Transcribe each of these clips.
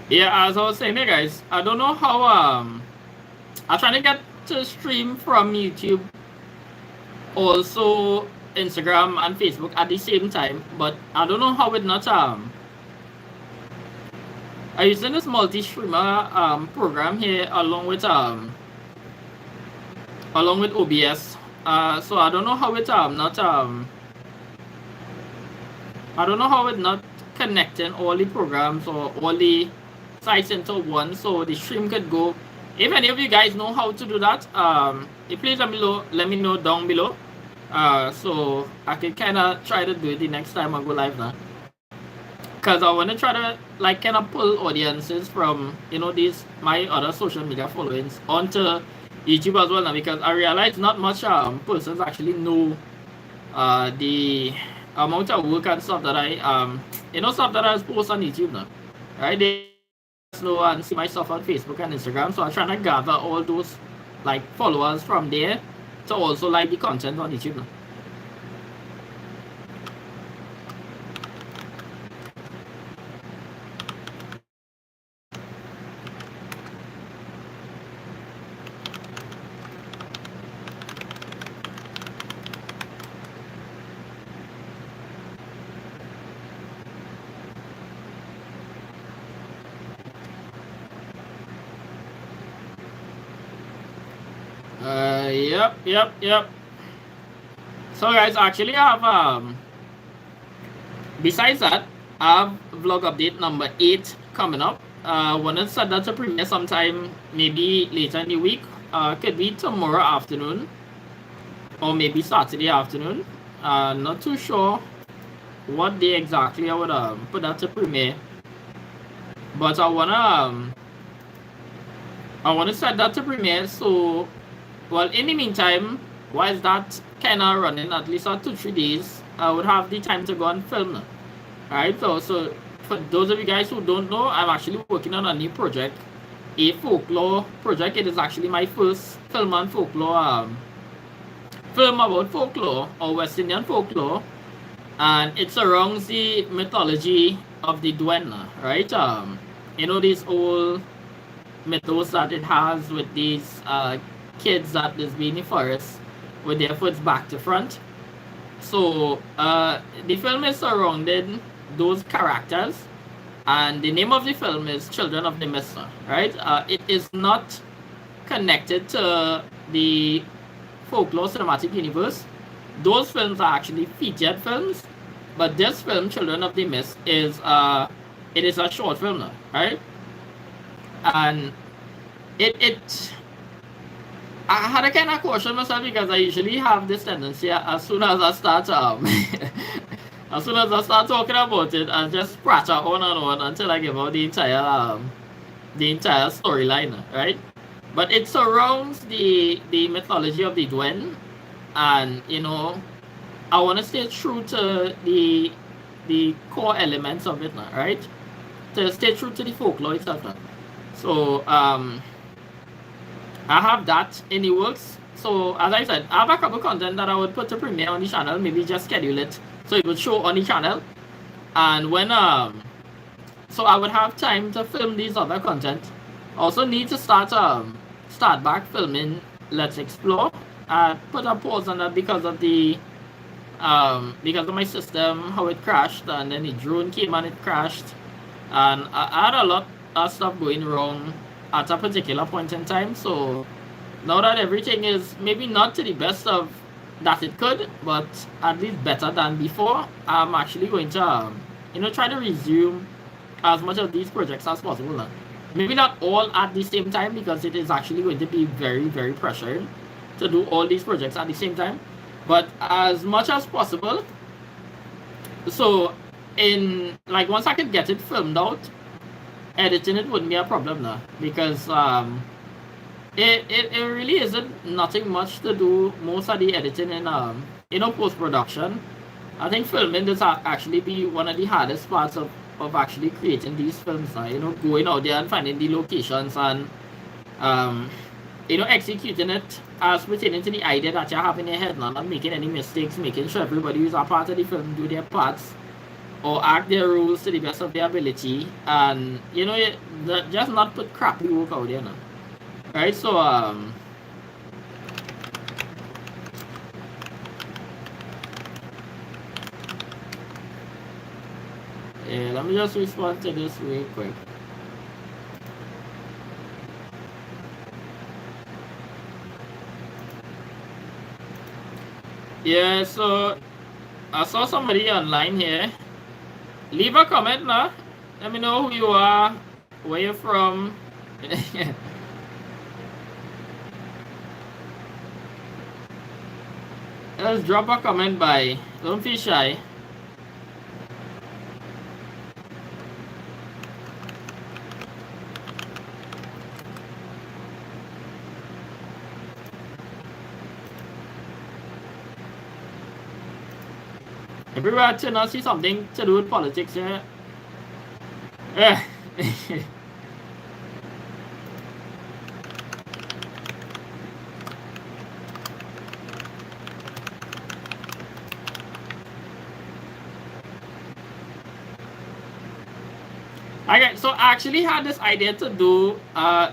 Yeah, as I was saying, guys, I don't know how I'm trying to get to stream from YouTube, also Instagram and Facebook at the same time, but I don't know how it not I using this multi-streamer program here along with OBS. So I don't know how it not I don't know how it not connecting all the programs or all the sites into one so the stream could go. If any of you guys know how to do that, please let me know down below. So I can kind of try to do it the next time I go live now. Cause I want to try to like kind of pull audiences from these my other social media followings onto YouTube as well now, because I realize not much persons actually know the amount of work and stuff that I stuff that I post on YouTube now, right? They know and see my stuff on Facebook and Instagram, so I'm trying to gather all those like followers from there to also like the content on YouTube now. Yep. So guys, actually I have besides that, I have vlog update number 8 coming up. Wanna set that to premiere sometime maybe later in the week. Could be tomorrow afternoon or maybe Saturday afternoon. Not too sure what day exactly I would put that to premiere, but I wanna set that to premiere. So, well, in the meantime, whilst that kind of running at least 2-3 days, I would have the time to go and film. Alright, so for those of you guys who don't know, I'm actually working on a new project, a folklore project. It is actually my first film on folklore, film about folklore or West Indian folklore, and it surrounds the mythology of the duenna, right? These old mythos that it has with these kids that is being in the forest with their foots back to front. So the film is surrounding those characters, and the name of the film is Children of the Mist, right? It is not connected to the folklore cinematic universe. Those films are actually featured films, but this film, Children of the Mist, is it is a short film, right? And it I had to kind of caution myself, because I usually have this tendency as soon as I start as soon as I start talking about it, I just scratch out on and on until I give out the entire storyline, right? But it surrounds the mythology of the Dwen, and I want to stay true to the core elements of it, right? To stay true to the folklore itself. So I have that in the works. So as I said, I have a couple content that I would put to premiere on the channel. Maybe just schedule it so it would show on the channel. And when so I would have time to film these other content. Also need to start back filming Let's Explore. I put a pause on that because of my system, how it crashed, and then the drone came and it crashed, and I had a lot of stuff going wrong at a particular point in time. So now that everything is maybe not to the best of that it could, but at least better than before, I'm actually going to try to resume as much of these projects as possible now. Maybe not all at the same time, because it is actually going to be very, very pressured to do all these projects at the same time, but as much as possible. So once I could get it filmed out, editing it wouldn't be a problem now, because it really isn't nothing much to do most of the editing in post-production. I think filming does actually be one of the hardest parts of actually creating these films now. Going out there and finding the locations and executing it as pertaining to the idea that you have in your head now, not making any mistakes, making sure everybody who's a part of the film do their parts or act their rules to the best of their ability, and just not put crappy work out there, right? So yeah, let me just respond to this real quick. Yeah, so I saw somebody online here. Leave a comment now. Let me know who you are, where you're from. Just drop a comment by. Don't feel shy. Everywhere I turn, I see something to do with politics here. Yeah. Okay, so I actually had this idea to do a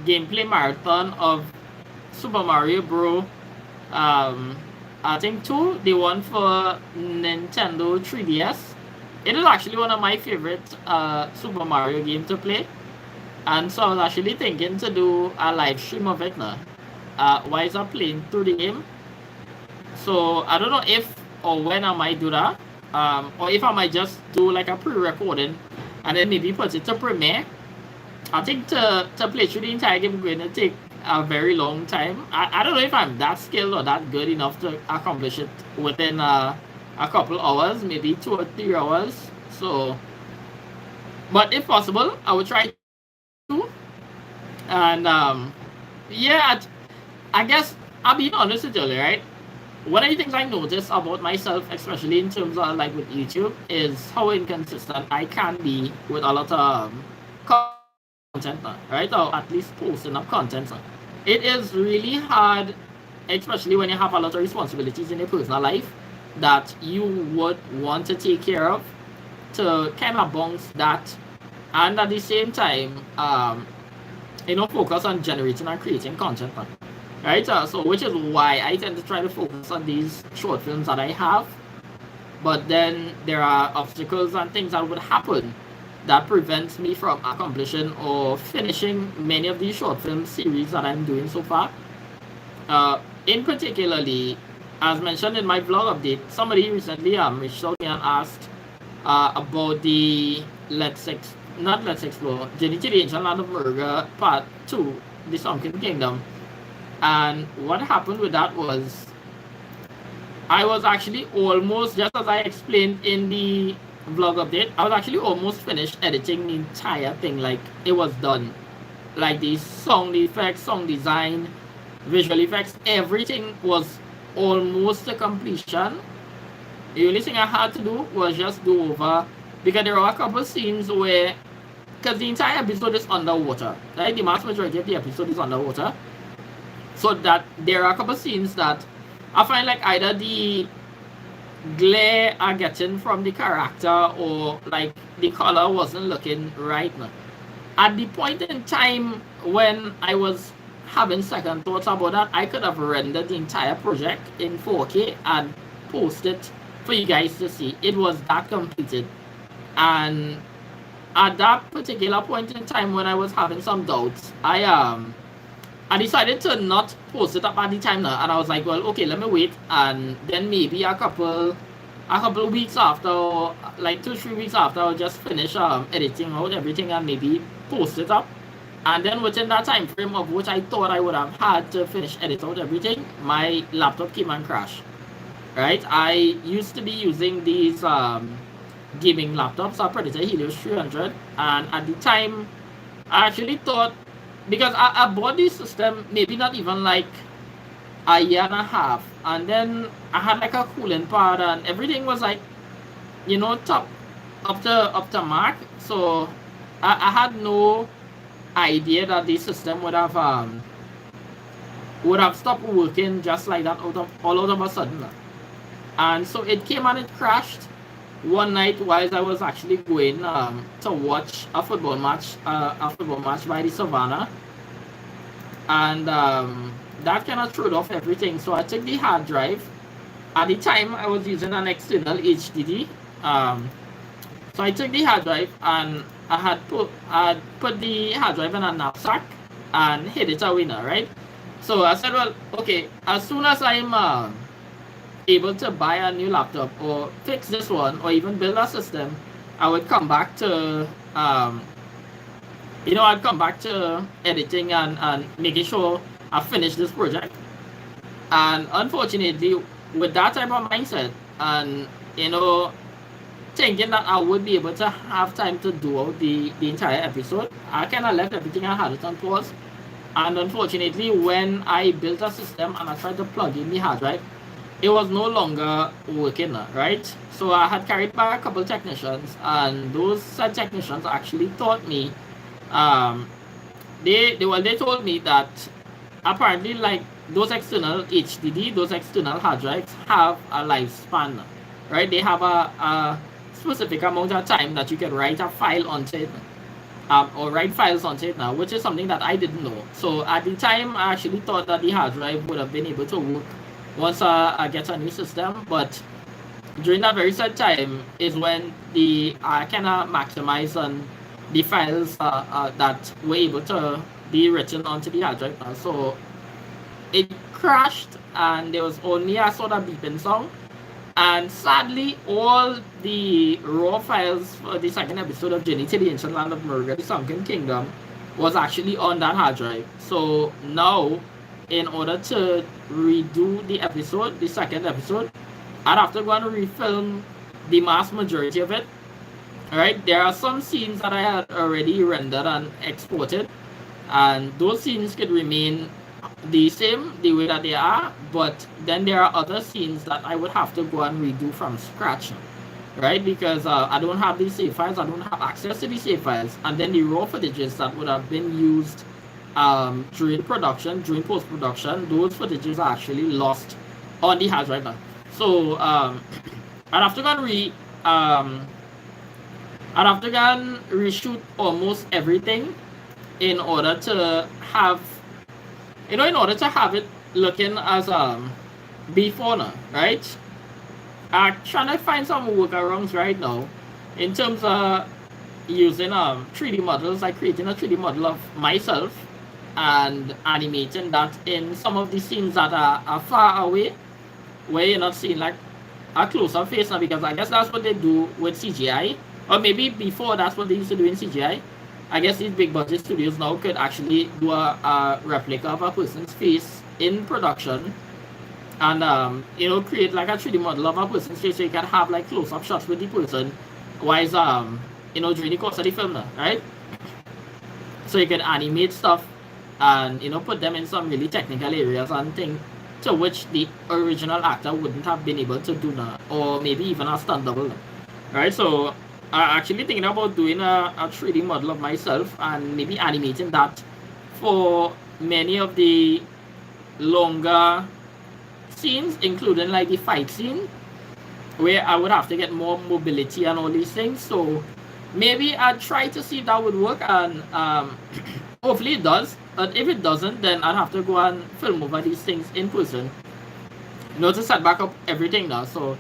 gameplay marathon of Super Mario Bros. I think 2, the one for Nintendo 3DS. It is actually one of my favorite Super Mario games to play. And so I was actually thinking to do a live stream of it now. While I'm playing through the game. So I don't know if or when I might do that. Or if I might just do like a pre-recording and then maybe put it to premiere. I think to play through the entire game is going to take a very long time. I don't know if I'm that skilled or that good enough to accomplish it within a couple hours, maybe 2 or 3 hours. So, but if possible, I would try to. And yeah, I guess I'll be honest with you, right? One of the things I notice about myself, especially in terms of like with YouTube, is how inconsistent I can be with a lot of content, right? Or at least posting up content. It is really hard, especially when you have a lot of responsibilities in your personal life that you would want to take care of, to kind of bounce that, and at the same time, focus on generating and creating content. Right, so which is why I tend to try to focus on these short films that I have, but then there are obstacles and things that would happen that prevents me from accomplishing or finishing many of these short film series that I'm doing so far. In particularly, as mentioned in my vlog update, somebody recently reached out to me and asked about the Let's Explore Journey to the Ancient Land of Murga Part 2, the Sunken Kingdom. And what happened with that was, I was actually almost, just as I explained in the vlog update, I was actually almost finished editing the entire thing. Like, it was done. Like, the sound effects, sound design, visual effects, everything was almost to completion. The only thing I had to do was just do over, because there are a couple scenes where, because the entire episode is underwater, right? The vast majority of the episode is underwater. So that there are a couple scenes that I find like either the glare are getting from the character or like the color wasn't looking right now. At the point in time when I was having second thoughts about that, I could have rendered the entire project in 4K and posted it for you guys to see. It was that completed. And at that particular point in time when I was having some doubts, I decided to not post it up at the time now, and I was like, well, okay, let me wait, and then maybe a couple weeks after, like 2-3 weeks after, I'll just finish editing out everything and maybe post it up. And then within that time frame of which I thought I would have had to finish edit out everything, my laptop came and crashed. Right? I used to be using these gaming laptops, a Predator Helios 300, and at the time, I actually thought, because I bought this system maybe not even like a year and a half, and then I had like a cooling pad and everything was like, top up to mark. So I had no idea that this system would have stopped working just like that all out of a sudden. And so it came and it crashed, one night while I was actually going to watch a football match by the Savannah, and that kind of threw off everything. So I took the hard drive. At the time, I was using an external HDD. Um, so I took the hard drive and I had put the hard drive in a knapsack and hid it away now, right? So I said, well, okay, as soon as I'm able to buy a new laptop or fix this one or even build a system, I would come back to I'd come back to editing and making sure I finish this project. And unfortunately, with that type of mindset and thinking that I would be able to have time to do out the entire episode, I kind of left everything I had it on pause. And unfortunately, when I built a system and I tried to plug in the hard drive, it was no longer working, right? So I had carried back a couple technicians, and those said technicians actually taught me. Um, they told me that apparently, like, those external HDD, those external hard drives have a lifespan, right? They have a specific amount of time that you can write a file onto it, or write files onto it now, which is something that I didn't know. So at the time, I actually thought that the hard drive would have been able to work once I get a new system, but during that very set time is when I kind of maximize on the files that were able to be written onto the hard drive now. So it crashed and there was only a sort of beeping sound, and sadly all the raw files for the second episode of Journey to the Ancient Land of Murga, the Sunken Kingdom, was actually on that hard drive. So now, in order to redo the episode, the second episode, I'd have to go and refilm the vast majority of it. Alright, there are some scenes that I had already rendered and exported, and those scenes could remain the same, the way that they are, but then there are other scenes that I would have to go and redo from scratch, right? Because I don't have these save files, I don't have access to these save files, and then the raw footages that would have been used during production, during post-production, those footages are actually lost on the hard drive. So I'd have to go and reshoot almost everything in order to have it looking as before now, right? I'm trying to find some workarounds right now in terms of using 3D models, like creating a 3D model of myself and animating that in some of the scenes that are far away, where you're not seeing like a close-up face now, because I guess that's what they do with CGI, or maybe before that's what they used to do in CGI. I guess these big budget studios now could actually do a replica of a person's face in production, and create like a 3D model of a person's face, so you can have like close-up shots with the person while during the course of the film now, right? So you can animate stuff and put them in some really technical areas and things to which the original actor wouldn't have been able to do now, or maybe even a stunt double now, right? So I'm actually thinking about doing a 3D model of myself and maybe animating that for many of the longer scenes, including like the fight scene, where I would have to get more mobility and all these things. So maybe I'd try to see if that would work, and hopefully it does. But if it doesn't, then I'd have to go and film over these things in person, to set back up everything now. So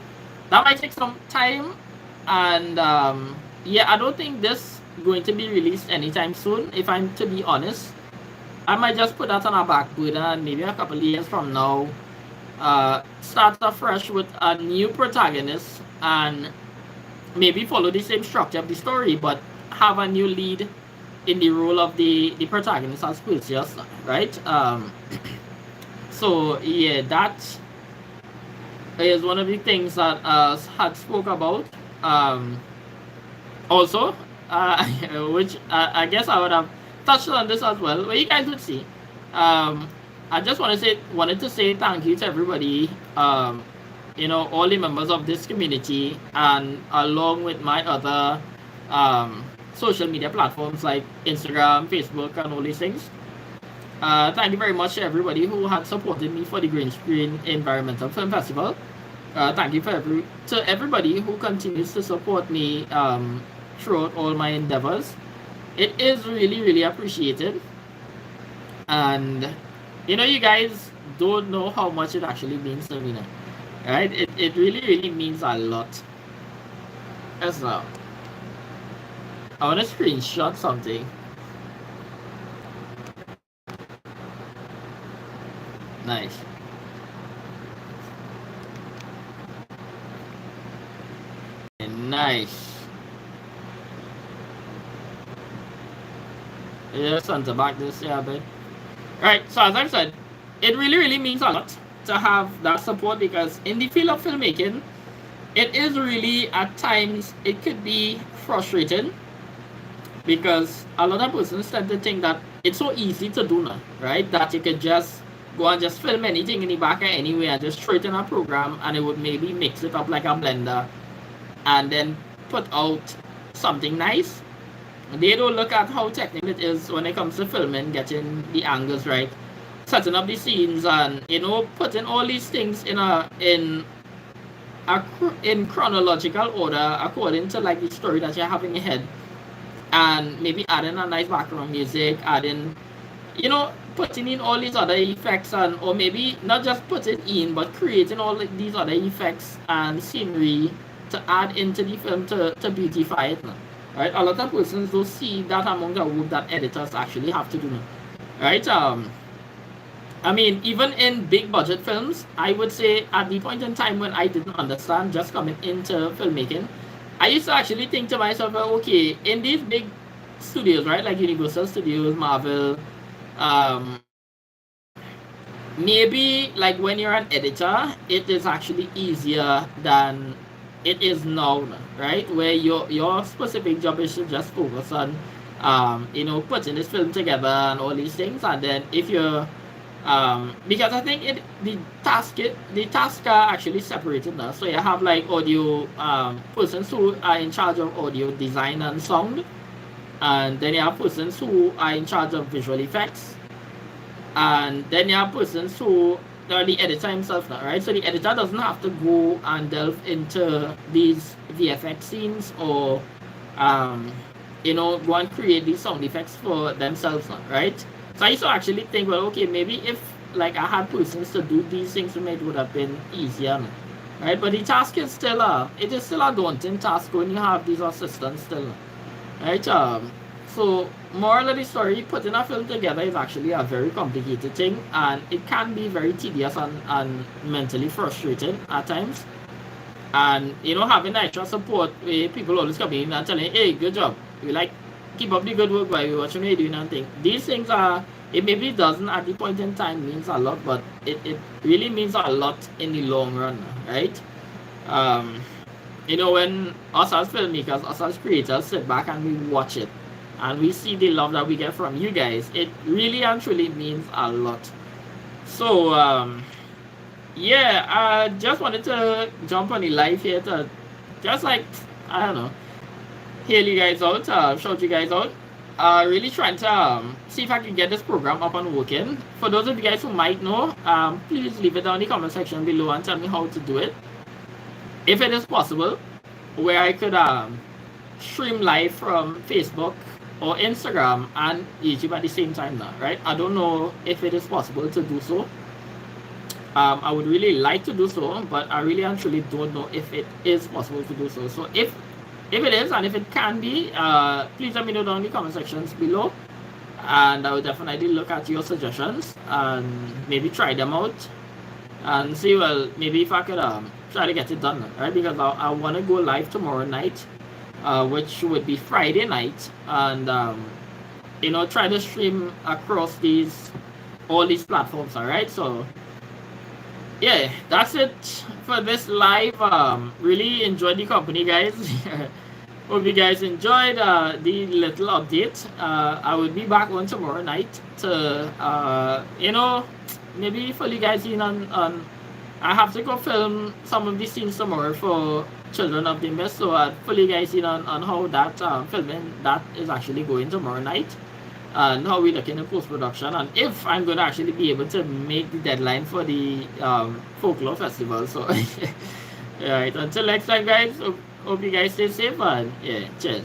that might take some time, and I don't think this is going to be released anytime soon, if I'm to be honest. I might just put that on a back burner, and maybe a couple of years from now start afresh with a new protagonist and maybe follow the same structure of the story, but have a new lead in the role of the protagonist as Perseus, right? So yeah, that is one of the things that had spoke about. Also, which I guess I would have touched on this as well, but you guys would see. I just wanted to say thank you to everybody, all the members of this community, and along with my other social media platforms like Instagram, Facebook, and all these things. Thank you very much to everybody who had supported me for the Green Screen Environmental Film Festival. Thank you to everybody who continues to support me throughout all my endeavors. It is really, really appreciated. And you guys don't know how much it actually means to me now. Right? It really, really means a lot. Yes, now. I want to screenshot something. Nice. Nice. Yes, on the back this, yeah, but right. So as I said, it really, really means a lot to have that support, because in the field of filmmaking, it is really at times it could be frustrating, because a lot of persons tend to think that it's so easy to do now, right? That you could just go and just film anything in the back anyway and just throw it in a program, and it would maybe mix it up like a blender and then put out something nice. They don't look at how technical it is when it comes to filming, getting the angles right, setting up the scenes, and putting all these things in chronological order according to like the story that you have in your head, and maybe adding a nice background music, adding putting in all these other effects, and or maybe not just putting in but creating all these other effects and scenery to add into the film to beautify it now. Right? A lot of persons don't see that amount of work that editors actually have to do now. Right? I mean, even in big budget films, I would say at the point in time when I didn't understand just coming into filmmaking, I used to actually think to myself, well, okay, in these big studios, right, like Universal Studios, Marvel, maybe like when you're an editor, it is actually easier than it is now, right? Where your specific job is to just focus on, putting this film together and all these things, and then if you're because I think the tasks are actually separated now. So you have like audio persons who are in charge of audio design and sound, and then you have persons who are in charge of visual effects, and then you have persons who are the editor himself now, right? So the editor doesn't have to go and delve into these VFX scenes or go and create these sound effects for themselves now, right? So I used to actually think, well, okay, maybe if like I had persons to do these things for me, it would have been easier, right? But the task is still it is still a daunting task when you have these assistants still, right? So moral of the story, putting a film together is actually a very complicated thing, and it can be very tedious and mentally frustrating at times. And having extra support, people always come in and telling, hey, good job, we like keep up the good work while we're watching you doing anything. These things it maybe doesn't at the point in time means a lot, but it really means a lot in the long run, right? When us as filmmakers, us as creators sit back and we watch it and we see the love that we get from you guys, it really and truly means a lot. So yeah, I just wanted to jump on the live here to just like, I don't know, hail you guys out, shout you guys out. Really trying to see if I can get this program up and working. For those of you guys who might know, please leave it down in the comment section below and tell me how to do it. If it is possible, where I could stream live from Facebook or Instagram and YouTube at the same time now, right? I don't know if it is possible to do so. I would really like to do so, but I really and truly don't know if it is possible to do so. So if it is, and if it can be, please let me know down in the comment sections below, and I will definitely look at your suggestions and maybe try them out and see, well, maybe if I could try to get it done, right? Because I want to go live tomorrow night, which would be Friday night, and try to stream across all these platforms. All right, so yeah, that's it for this live. Really enjoyed the company, guys. Hope you guys enjoyed the little update. I will be back on tomorrow night to maybe fill you guys in on I have to go film some of these scenes tomorrow for Children of the Mist, so I'll fill you guys in on how that filming that is actually going tomorrow night. and how we looking in post-production, and if I'm going to actually be able to make the deadline for the folklore festival. So right, until next time guys, hope you guys stay safe, and yeah, cheers.